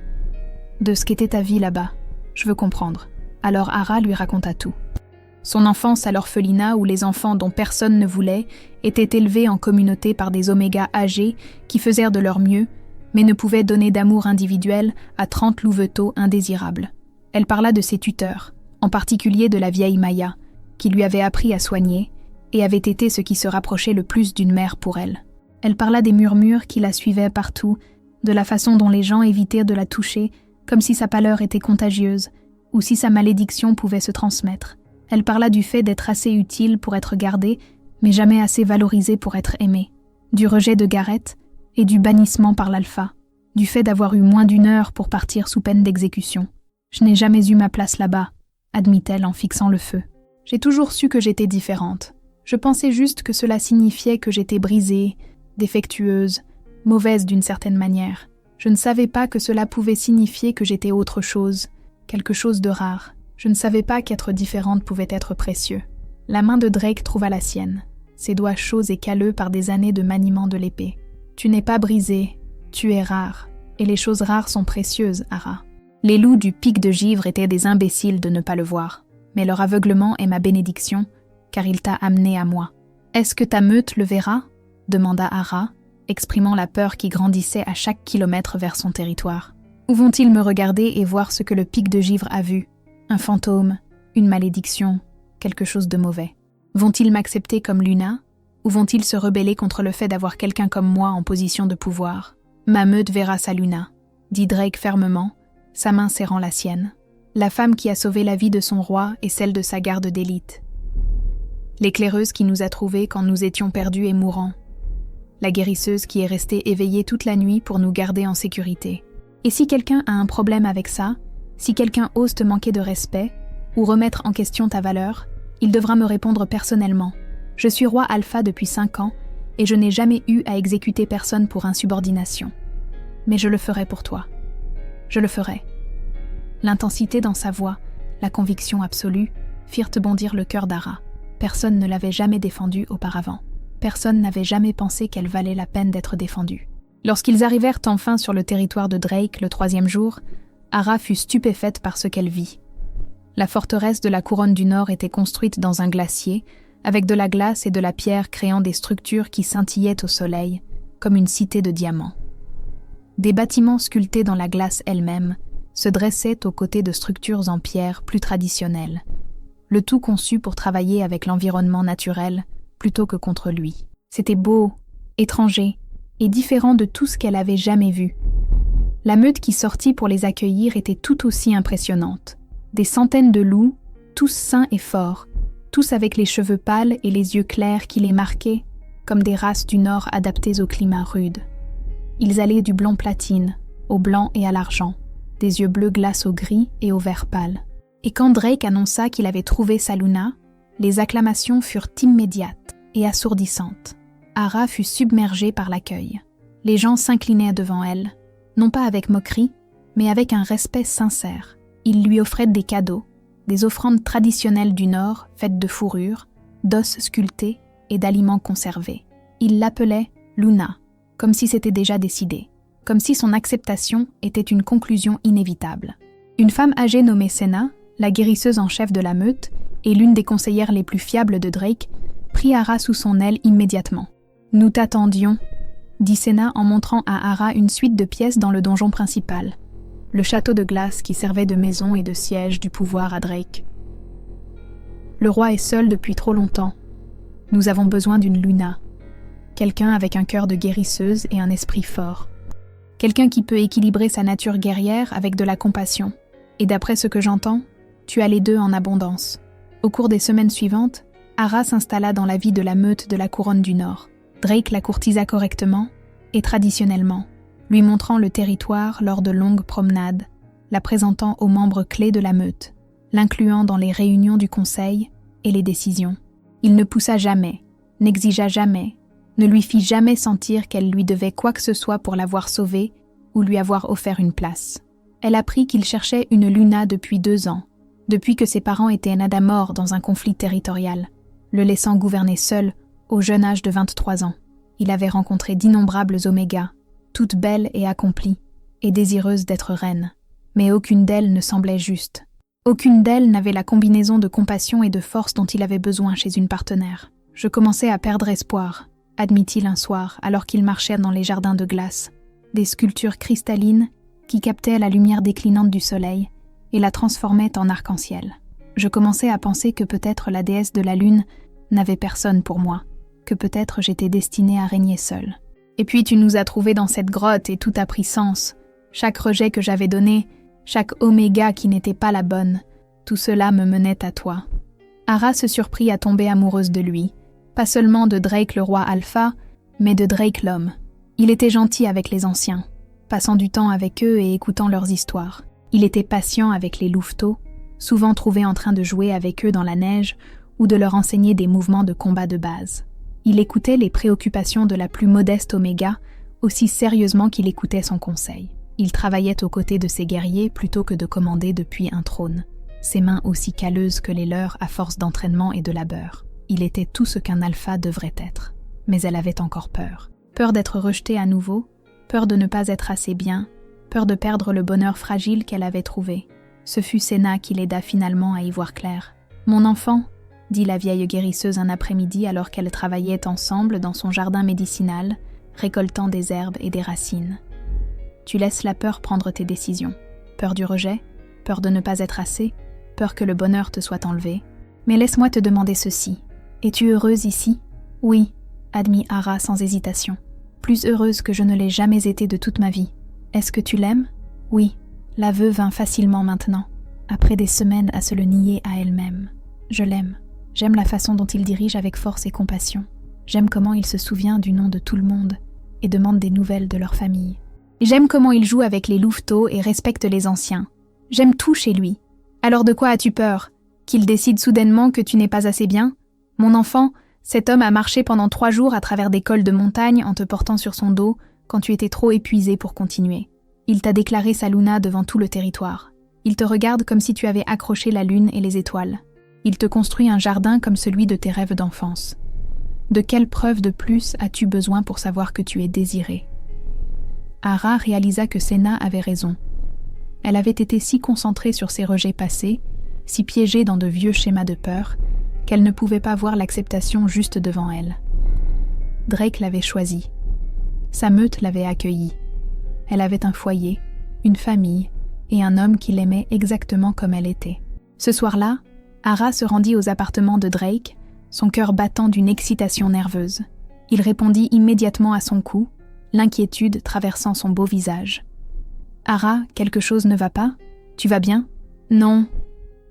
De ce qu'était ta vie là-bas, je veux comprendre. » Alors Ara lui raconta tout. Son enfance à l'orphelinat où les enfants dont personne ne voulait étaient élevés en communauté par des omégas âgés qui faisèrent de leur mieux, mais ne pouvaient donner d'amour individuel à 30 louveteaux indésirables. Elle parla de ses tuteurs, en particulier de la vieille Maya, qui lui avait appris à soigner et avait été ce qui se rapprochait le plus d'une mère pour elle. Elle parla des murmures qui la suivaient partout, de la façon dont les gens évitaient de la toucher, comme si sa pâleur était contagieuse, ou si sa malédiction pouvait se transmettre. Elle parla du fait d'être assez utile pour être gardée, mais jamais assez valorisée pour être aimée, du rejet de Gareth et du bannissement par l'alpha, du fait d'avoir eu moins d'1 heure pour partir sous peine d'exécution. « Je n'ai jamais eu ma place là-bas », admit-elle en fixant le feu. « J'ai toujours su que j'étais différente. Je pensais juste que cela signifiait que j'étais brisée, défectueuse, mauvaise d'une certaine manière. Je ne savais pas que cela pouvait signifier que j'étais autre chose, quelque chose de rare. Je ne savais pas qu'être différente pouvait être précieux. » La main de Drake trouva la sienne, ses doigts chauds et calleux par des années de maniement de l'épée. « Tu n'es pas brisée, tu es rare, et les choses rares sont précieuses, Ara. » Les loups du pic de Givre étaient des imbéciles de ne pas le voir, mais leur aveuglement est ma bénédiction, car il t'a amené à moi. « Est-ce que ta meute le verra ?» demanda Ara, exprimant la peur qui grandissait à chaque kilomètre vers son territoire. « Ou vont-ils me regarder et voir ce que le pic de Givre a vu ? Un fantôme, une malédiction, quelque chose de mauvais. Vont-ils m'accepter comme Luna, ou vont-ils se rebeller contre le fait d'avoir quelqu'un comme moi en position de pouvoir ? Ma meute verra sa Luna, dit Drake fermement, sa main serrant la sienne. La femme qui a sauvé la vie de son roi et celle de sa garde d'élite. L'éclaireuse qui nous a trouvés quand nous étions perdus et mourants. La guérisseuse qui est restée éveillée toute la nuit pour nous garder en sécurité. Et si quelqu'un a un problème avec ça, si quelqu'un ose te manquer de respect ou remettre en question ta valeur, il devra me répondre personnellement. Je suis roi Alpha depuis 5 ans et je n'ai jamais eu à exécuter personne pour insubordination. Mais je le ferai pour toi. Je le ferai. L'intensité dans sa voix, la conviction absolue, firent bondir le cœur d'Ara. Personne ne l'avait jamais défendue auparavant. Personne n'avait jamais pensé qu'elle valait la peine d'être défendue. Lorsqu'ils arrivèrent enfin sur le territoire de Drake le 3e jour, Ara fut stupéfaite par ce qu'elle vit. La forteresse de la couronne du Nord était construite dans un glacier, avec de la glace et de la pierre créant des structures qui scintillaient au soleil, comme une cité de diamants. Des bâtiments sculptés dans la glace elle-même se dressaient aux côtés de structures en pierre plus traditionnelles, le tout conçu pour travailler avec l'environnement naturel plutôt que contre lui. C'était beau, étranger et différent de tout ce qu'elle avait jamais vu. La meute qui sortit pour les accueillir était tout aussi impressionnante. Des centaines de loups, tous sains et forts, tous avec les cheveux pâles et les yeux clairs qui les marquaient, comme des races du Nord adaptées au climat rude. Ils allaient du blanc platine, au blanc et à l'argent, des yeux bleus glace au gris et au vert pâle. Et quand Drake annonça qu'il avait trouvé sa Luna, les acclamations furent immédiates et assourdissantes. Ara fut submergée par l'accueil. Les gens s'inclinaient devant elle, non pas avec moquerie, mais avec un respect sincère. Ils lui offraient des cadeaux, des offrandes traditionnelles du Nord faites de fourrure, d'os sculptés et d'aliments conservés. Ils l'appelaient Luna, comme si c'était déjà décidé, comme si son acceptation était une conclusion inévitable. Une femme âgée nommée Senna, la guérisseuse en chef de la meute, et l'une des conseillères les plus fiables de Drake, prit Ara sous son aile immédiatement. « Nous t'attendions », dit Senna en montrant à Ara une suite de pièces dans le donjon principal, le château de glace qui servait de maison et de siège du pouvoir à Drake. « Le roi est seul depuis trop longtemps. Nous avons besoin d'une Luna, quelqu'un avec un cœur de guérisseuse et un esprit fort. Quelqu'un qui peut équilibrer sa nature guerrière avec de la compassion. Et d'après ce que j'entends, tu as les deux en abondance. » Au cours des semaines suivantes, Ara s'installa dans la vie de la meute de la couronne du Nord. Drake la courtisa correctement et traditionnellement, lui montrant le territoire lors de longues promenades, la présentant aux membres clés de la meute, l'incluant dans les réunions du conseil et les décisions. Il ne poussa jamais, n'exigea jamais, ne lui fit jamais sentir qu'elle lui devait quoi que ce soit pour l'avoir sauvée ou lui avoir offert une place. Elle apprit qu'il cherchait une Luna depuis 2 ans, depuis que ses parents étaient nada morts dans un conflit territorial, le laissant gouverner seul au jeune âge de 23 ans. Il avait rencontré d'innombrables Omégas, toutes belles et accomplies, et désireuses d'être reines. Mais aucune d'elles ne semblait juste. Aucune d'elles n'avait la combinaison de compassion et de force dont il avait besoin chez une partenaire. « Je commençais à perdre espoir », admit-il un soir, alors qu'il marchait dans les jardins de glace. Des sculptures cristallines qui captaient la lumière déclinante du soleil et la transformaient en arc-en-ciel. Je commençais à penser que peut-être la déesse de la lune n'avait personne pour moi, que peut-être j'étais destinée à régner seule. Et puis tu nous as trouvés dans cette grotte et tout a pris sens. Chaque rejet que j'avais donné, chaque oméga qui n'était pas la bonne, tout cela me menait à toi. » Ara se surprit à tomber amoureuse de lui, pas seulement de Drake le roi alpha, mais de Drake l'homme. Il était gentil avec les anciens, passant du temps avec eux et écoutant leurs histoires. Il était patient avec les louveteaux, souvent trouvés en train de jouer avec eux dans la neige ou de leur enseigner des mouvements de combat de base. Il écoutait les préoccupations de la plus modeste Oméga aussi sérieusement qu'il écoutait son conseil. Il travaillait aux côtés de ses guerriers plutôt que de commander depuis un trône, ses mains aussi calleuses que les leurs à force d'entraînement et de labeur. Il était tout ce qu'un alpha devrait être. Mais elle avait encore peur. Peur d'être rejetée à nouveau, peur de ne pas être assez bien, peur de perdre le bonheur fragile qu'elle avait trouvé. Ce fut Senna qui l'aida finalement à y voir clair. « Mon enfant », dit la vieille guérisseuse un après-midi alors qu'elles travaillaient ensemble dans son jardin médicinal, récoltant des herbes et des racines. « Tu laisses la peur prendre tes décisions. Peur du rejet, peur de ne pas être assez, peur que le bonheur te soit enlevé. Mais laisse-moi te demander ceci. Es-tu heureuse ici ? » ?»« Oui, » admit Ara sans hésitation. « Plus heureuse que je ne l'ai jamais été de toute ma vie. Est-ce que tu l'aimes ? » ?»« Oui. » L'aveu vint facilement maintenant, après des semaines à se le nier à elle-même. « Je l'aime. J'aime la façon dont il dirige avec force et compassion. J'aime comment il se souvient du nom de tout le monde et demande des nouvelles de leur famille. J'aime comment il joue avec les louveteaux et respecte les anciens. J'aime tout chez lui. Alors de quoi as-tu peur ? Qu'il décide soudainement que tu n'es pas assez bien ? Mon enfant, cet homme a marché pendant 3 jours à travers des cols de montagne en te portant sur son dos quand tu étais trop épuisé pour continuer. Il t'a déclaré sa Luna devant tout le territoire. Il te regarde comme si tu avais accroché la lune et les étoiles. Il te construit un jardin comme celui de tes rêves d'enfance. De quelle preuve de plus as-tu besoin pour savoir que tu es désiré ? Ara réalisa que Senna avait raison. Elle avait été si concentrée sur ses rejets passés, si piégée dans de vieux schémas de peur, qu'elle ne pouvait pas voir l'acceptation juste devant elle. Drake l'avait choisie. Sa meute l'avait accueillie. Elle avait un foyer, une famille et un homme qui l'aimait exactement comme elle était. Ce soir-là, Ara se rendit aux appartements de Drake, son cœur battant d'une excitation nerveuse. Il répondit immédiatement à son coup, l'inquiétude traversant son beau visage. « Ara, quelque chose ne va pas ? Tu vas bien ? » ?»« Non, »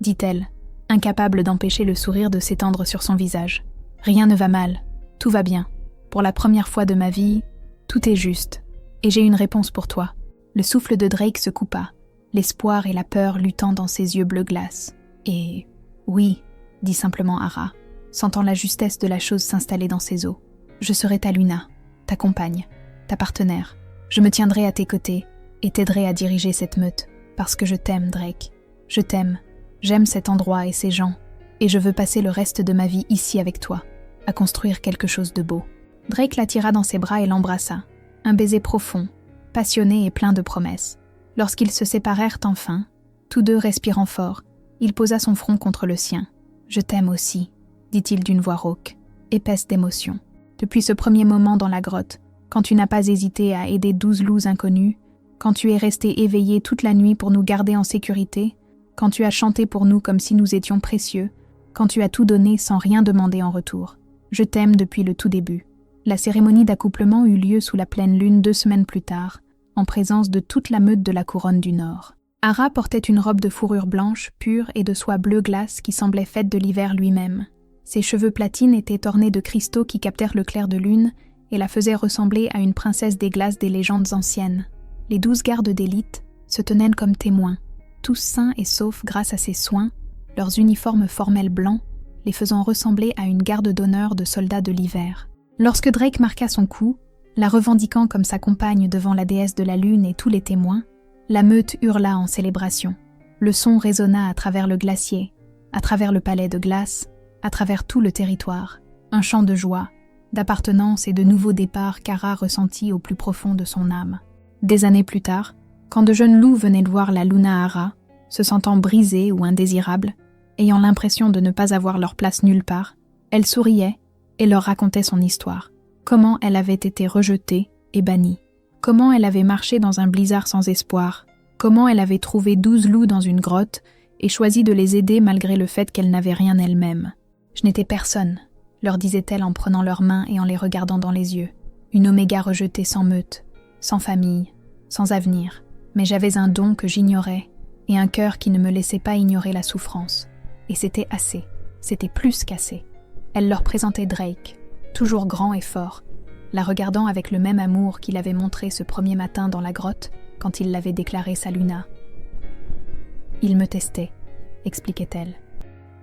dit-elle, incapable d'empêcher le sourire de s'étendre sur son visage. « Rien ne va mal, tout va bien. Pour la première fois de ma vie, tout est juste. Et j'ai une réponse pour toi. » Le souffle de Drake se coupa, l'espoir et la peur luttant dans ses yeux bleu glace. « Et... oui, » dit simplement Ara, sentant la justesse de la chose s'installer dans ses os. « Je serai ta Luna, ta compagne, ta partenaire. Je me tiendrai à tes côtés et t'aiderai à diriger cette meute, parce que je t'aime, Drake. Je t'aime, j'aime cet endroit et ces gens, et je veux passer le reste de ma vie ici avec toi, à construire quelque chose de beau. » Drake l'attira dans ses bras et l'embrassa, un baiser profond, passionné et plein de promesses. Lorsqu'ils se séparèrent enfin, tous deux respirant fort, il posa son front contre le sien. Je t'aime aussi, dit-il d'une voix rauque, épaisse d'émotion. Depuis ce premier moment dans la grotte, quand tu n'as pas hésité à aider 12 loups inconnus, quand tu es resté éveillé toute la nuit pour nous garder en sécurité, quand tu as chanté pour nous comme si nous étions précieux, quand tu as tout donné sans rien demander en retour. Je t'aime depuis le tout début. La cérémonie d'accouplement eut lieu sous la pleine lune 2 semaines plus tard, en présence de toute la meute de la couronne du Nord. Ara portait une robe de fourrure blanche, pure et de soie bleu glace qui semblait faite de l'hiver lui-même. Ses cheveux platines étaient ornés de cristaux qui captèrent le clair de lune et la faisaient ressembler à une princesse des glaces des légendes anciennes. Les 12 gardes d'élite se tenaient comme témoins, tous sains et saufs grâce à ses soins, leurs uniformes formels blancs, les faisant ressembler à une garde d'honneur de soldats de l'hiver. Lorsque Drake marqua son coup, la revendiquant comme sa compagne devant la déesse de la lune et tous les témoins, la meute hurla en célébration. Le son résonna à travers le glacier, à travers le palais de glace, à travers tout le territoire. Un chant de joie, d'appartenance et de nouveau départ qu'Ara ressentit au plus profond de son âme. Des années plus tard, quand de jeunes loups venaient de voir la Luna Ara, se sentant brisés ou indésirables, ayant l'impression de ne pas avoir leur place nulle part, elle souriait et leur racontait son histoire. Comment elle avait été rejetée et bannie. Comment elle avait marché dans un blizzard sans espoir. Comment elle avait trouvé 12 loups dans une grotte et choisi de les aider malgré le fait qu'elle n'avait rien elle-même. « Je n'étais personne », leur disait-elle en prenant leurs mains et en les regardant dans les yeux. Une oméga rejetée sans meute, sans famille, sans avenir. Mais j'avais un don que j'ignorais et un cœur qui ne me laissait pas ignorer la souffrance. Et c'était assez, c'était plus qu'assez. Elle leur présentait Drake, toujours grand et fort, la regardant avec le même amour qu'il avait montré ce premier matin dans la grotte quand il l'avait déclaré sa Luna. Il me testait, expliquait-elle.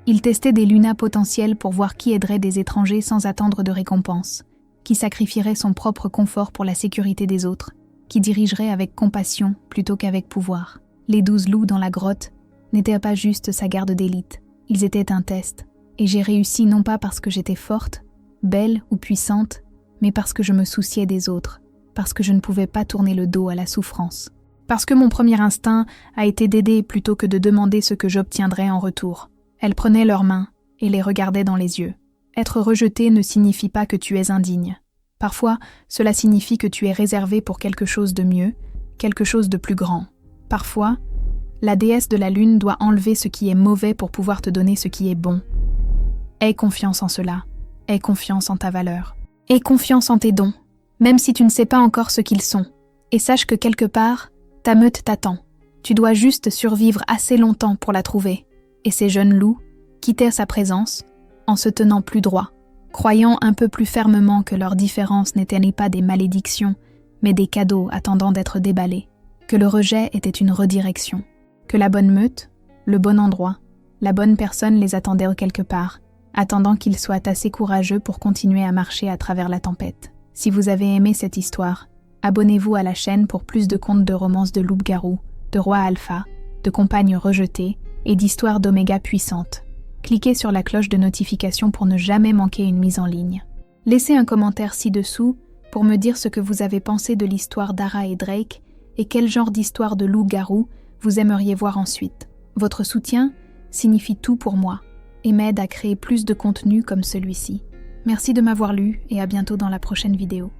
Il testait des Lunas potentiels pour voir qui aiderait des étrangers sans attendre de récompense, qui sacrifierait son propre confort pour la sécurité des autres, qui dirigerait avec compassion plutôt qu'avec pouvoir. Les 12 loups dans la grotte n'étaient pas juste sa garde d'élite, ils étaient un test, et j'ai réussi non pas parce que j'étais forte, belle ou puissante, mais parce que je me souciais des autres, parce que je ne pouvais pas tourner le dos à la souffrance. Parce que mon premier instinct a été d'aider plutôt que de demander ce que j'obtiendrais en retour. Elle prenait leurs mains et les regardait dans les yeux. Être rejeté ne signifie pas que tu es indigne. Parfois, cela signifie que tu es réservé pour quelque chose de mieux, quelque chose de plus grand. Parfois, la déesse de la lune doit enlever ce qui est mauvais pour pouvoir te donner ce qui est bon. Aie confiance en cela. Aie confiance en ta valeur. Aie confiance en tes dons, même si tu ne sais pas encore ce qu'ils sont. Et sache que quelque part, ta meute t'attend. Tu dois juste survivre assez longtemps pour la trouver. Et ces jeunes loups quittèrent sa présence en se tenant plus droit, croyant un peu plus fermement que leur différence n'était pas des malédictions, mais des cadeaux attendant d'être déballés, que le rejet était une redirection, que la bonne meute, le bon endroit, la bonne personne les attendait quelque part, attendant qu'ils soient assez courageux pour continuer à marcher à travers la tempête. Si vous avez aimé cette histoire, abonnez-vous à la chaîne pour plus de contes de romances de loup-garou, de rois alpha, de compagnes rejetées et d'histoires d'oméga puissantes. Cliquez sur la cloche de notification pour ne jamais manquer une mise en ligne. Laissez un commentaire ci-dessous pour me dire ce que vous avez pensé de l'histoire d'Ara et Drake et quel genre d'histoire de loup-garou vous aimeriez voir ensuite. Votre soutien signifie tout pour moi et m'aide à créer plus de contenu comme celui-ci. Merci de m'avoir lu et à bientôt dans la prochaine vidéo.